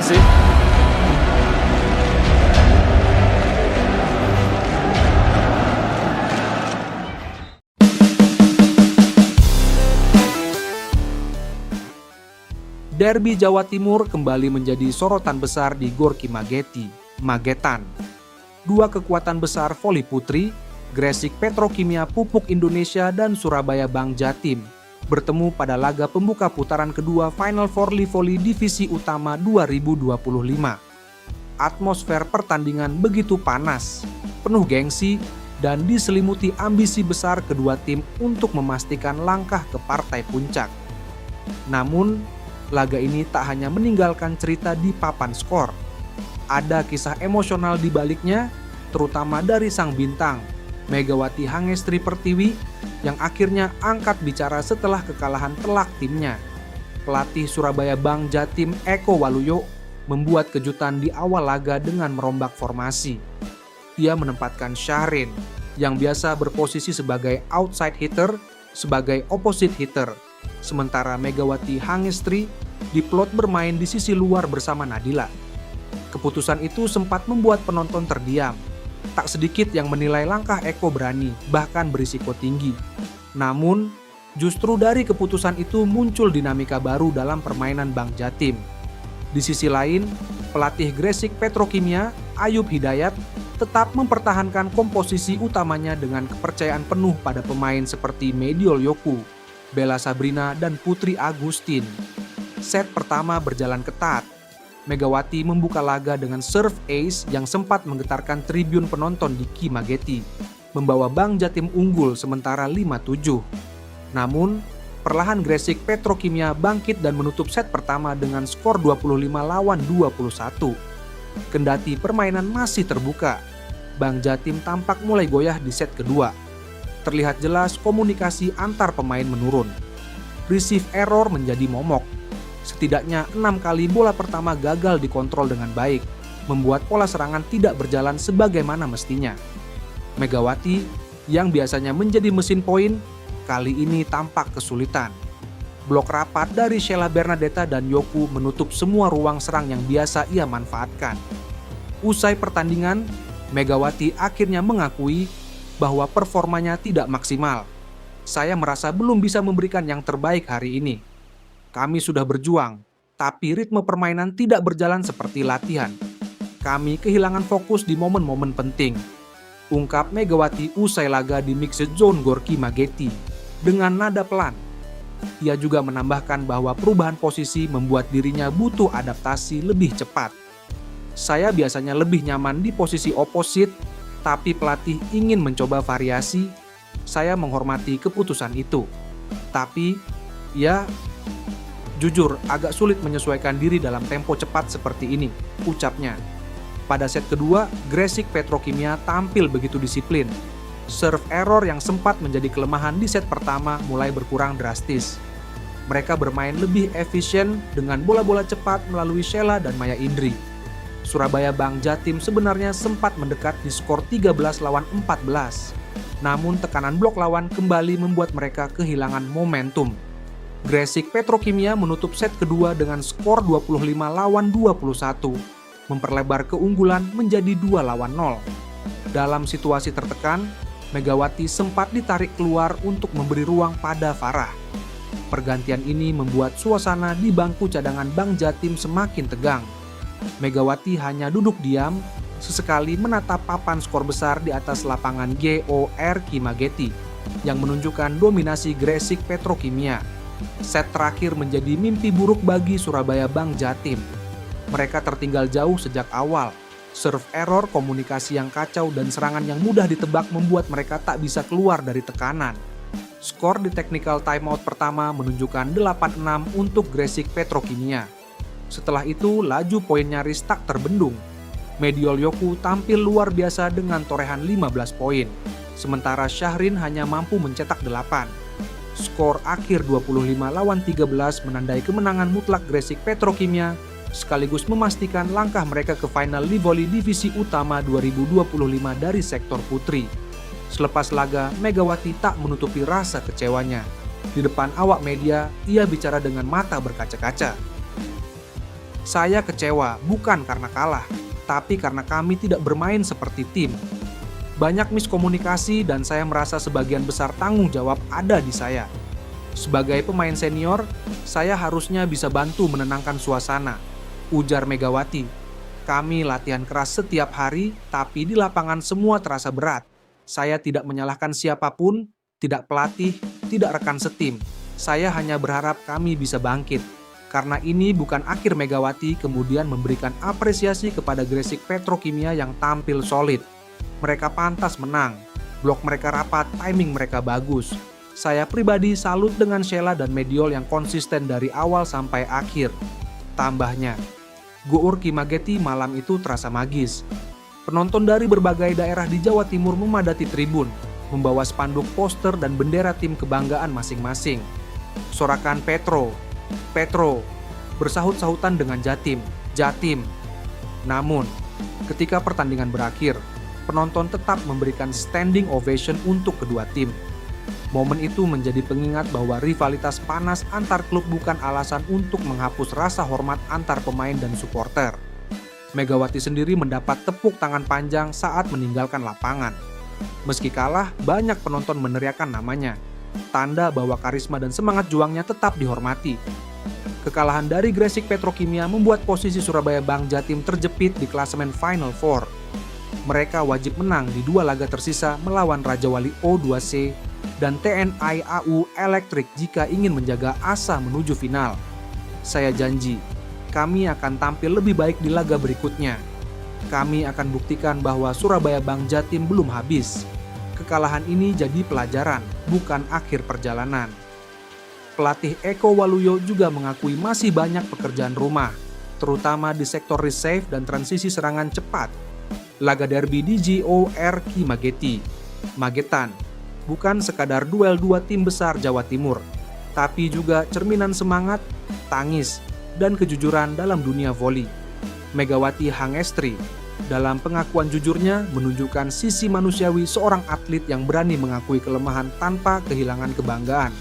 sih. Derby Jawa Timur kembali menjadi sorotan besar di Gor Ki Magetan. Dua kekuatan besar voli putri, Gresik Petrokimia Pupuk Indonesia dan Surabaya Bank Jatim, bertemu pada laga pembuka putaran kedua Final Four Voli Divisi Utama 2025. Atmosfer pertandingan begitu panas, penuh gengsi, dan diselimuti ambisi besar kedua tim untuk memastikan langkah ke partai puncak. Namun, laga ini tak hanya meninggalkan cerita di papan skor. Ada kisah emosional di baliknya, terutama dari sang bintang, Megawati Hangestri Pertiwi, yang akhirnya angkat bicara setelah kekalahan telak timnya. Pelatih Surabaya Bank Jatim Eko Waluyo membuat kejutan di awal laga dengan merombak formasi. Dia menempatkan Syahrin, yang biasa berposisi sebagai outside hitter, sebagai opposite hitter. Sementara Megawati Hangestri diplot bermain di sisi luar bersama Nadila. Keputusan itu sempat membuat penonton terdiam. Tak sedikit yang menilai langkah Eko berani, bahkan berisiko tinggi. Namun, justru dari keputusan itu muncul dinamika baru dalam permainan Bank Jatim. Di sisi lain, pelatih Gresik Petrokimia, Ayub Hidayat, tetap mempertahankan komposisi utamanya dengan kepercayaan penuh pada pemain seperti Mediol Yoku, Bella Sabrina, dan Putri Agustin. Set pertama berjalan ketat. Megawati membuka laga dengan serve ace yang sempat menggetarkan tribun penonton di Ki Mageti, membawa Bank Jatim unggul sementara 5-7. Namun, perlahan Gresik Petrokimia bangkit dan menutup set pertama dengan skor 25-21. Kendati permainan masih terbuka, Bank Jatim tampak mulai goyah di set kedua. Terlihat jelas komunikasi antar pemain menurun. Receive error menjadi momok. Setidaknya 6 kali bola pertama gagal dikontrol dengan baik, membuat pola serangan tidak berjalan sebagaimana mestinya. Megawati, yang biasanya menjadi mesin poin, kali ini tampak kesulitan. Blok rapat dari Sheila Bernadetta dan Yoku menutup semua ruang serang yang biasa ia manfaatkan. Usai pertandingan, Megawati akhirnya mengakui bahwa performanya tidak maksimal. Saya merasa belum bisa memberikan yang terbaik hari ini. Kami sudah berjuang, tapi ritme permainan tidak berjalan seperti latihan. Kami kehilangan fokus di momen-momen penting, ungkap Megawati usai laga di Mixed Zone Gor Ki Mageti dengan nada pelan. Ia juga menambahkan bahwa perubahan posisi membuat dirinya butuh adaptasi lebih cepat. Saya biasanya lebih nyaman di posisi oposit, tapi pelatih ingin mencoba variasi. Saya menghormati keputusan itu. Tapi, ya, jujur agak sulit menyesuaikan diri dalam tempo cepat seperti ini, ucapnya. Pada set kedua, Gresik Petrokimia tampil begitu disiplin. Serve error yang sempat menjadi kelemahan di set pertama mulai berkurang drastis. Mereka bermain lebih efisien dengan bola-bola cepat melalui Sheila dan Maya Indri. Surabaya Bank Jatim sebenarnya sempat mendekat di skor 13-14. Namun tekanan blok lawan kembali membuat mereka kehilangan momentum. Gresik Petrokimia menutup set kedua dengan skor 25-21, memperlebar keunggulan menjadi 2-0. Dalam situasi tertekan, Megawati sempat ditarik keluar untuk memberi ruang pada Farah. Pergantian ini membuat suasana di bangku cadangan Bank Jatim semakin tegang. Megawati hanya duduk diam, sesekali menatap papan skor besar di atas lapangan GOR Ki Mageti yang menunjukkan dominasi Gresik Petrokimia. Set terakhir menjadi mimpi buruk bagi Surabaya Bank Jatim. Mereka tertinggal jauh sejak awal. Serve error, komunikasi yang kacau, dan serangan yang mudah ditebak membuat mereka tak bisa keluar dari tekanan. Skor di technical timeout pertama menunjukkan 8-6 untuk Gresik Petrokimia. Setelah itu, laju poin nyaris tak terbendung. Mediol Yoku tampil luar biasa dengan torehan 15 poin, sementara Syahrin hanya mampu mencetak 8. Skor akhir 25-13 menandai kemenangan mutlak Gresik Petrokimia, sekaligus memastikan langkah mereka ke final Voli Divisi Utama 2025 dari sektor putri. Selepas laga, Megawati tak menutupi rasa kecewanya. Di depan awak media, ia bicara dengan mata berkaca-kaca. Saya kecewa bukan karena kalah, tapi karena kami tidak bermain seperti tim. Banyak miskomunikasi dan saya merasa sebagian besar tanggung jawab ada di saya. Sebagai pemain senior, saya harusnya bisa bantu menenangkan suasana, ujar Megawati. Kami latihan keras setiap hari, tapi di lapangan semua terasa berat. Saya tidak menyalahkan siapapun, tidak pelatih, tidak rekan setim. Saya hanya berharap kami bisa bangkit. Karena ini bukan akhir. Megawati kemudian memberikan apresiasi kepada Gresik Petrokimia yang tampil solid. Mereka pantas menang, blok mereka rapat, timing mereka bagus. Saya pribadi salut dengan Sheila dan Mediol yang konsisten dari awal sampai akhir. Tambahnya, Gor Kimageti malam itu terasa magis. Penonton dari berbagai daerah di Jawa Timur memadati tribun, membawa spanduk, poster, dan bendera tim kebanggaan masing-masing. Sorakan Petro bersahut-sahutan dengan Jatim. Namun, ketika pertandingan berakhir, penonton tetap memberikan standing ovation untuk kedua tim. Momen itu menjadi pengingat bahwa rivalitas panas antar klub bukan alasan untuk menghapus rasa hormat antar pemain dan supporter. Megawati sendiri mendapat tepuk tangan panjang saat meninggalkan lapangan. Meski kalah, banyak penonton meneriakkan namanya. Tanda bahwa karisma dan semangat juangnya tetap dihormati. Kekalahan dari Gresik Petrokimia membuat posisi Surabaya Bank Jatim terjepit di klasemen Final Four. Mereka wajib menang di 2 laga tersisa melawan Raja Wali O2C dan TNI AU Elektrik jika ingin menjaga asa menuju final. Saya janji, kami akan tampil lebih baik di laga berikutnya. Kami akan buktikan bahwa Surabaya Bank Jatim belum habis. Kekalahan ini jadi pelajaran, bukan akhir perjalanan. Pelatih Eko Waluyo juga mengakui masih banyak pekerjaan rumah, terutama di sektor resave dan transisi serangan cepat. Laga derby di GOR Kimageti, Magetan, bukan sekadar duel dua tim besar Jawa Timur, tapi juga cerminan semangat, tangis, dan kejujuran dalam dunia voli. Megawati Hangestri dalam pengakuan jujurnya menunjukkan sisi manusiawi seorang atlet yang berani mengakui kelemahan tanpa kehilangan kebanggaan.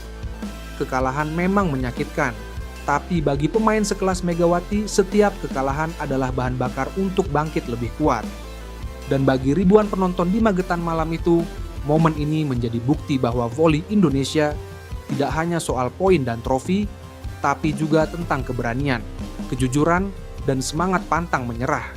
Kekalahan memang menyakitkan, tapi bagi pemain sekelas Megawati, setiap kekalahan adalah bahan bakar untuk bangkit lebih kuat. Dan bagi ribuan penonton di Magetan malam itu, momen ini menjadi bukti bahwa voli Indonesia tidak hanya soal poin dan trofi, tapi juga tentang keberanian, kejujuran, dan semangat pantang menyerah.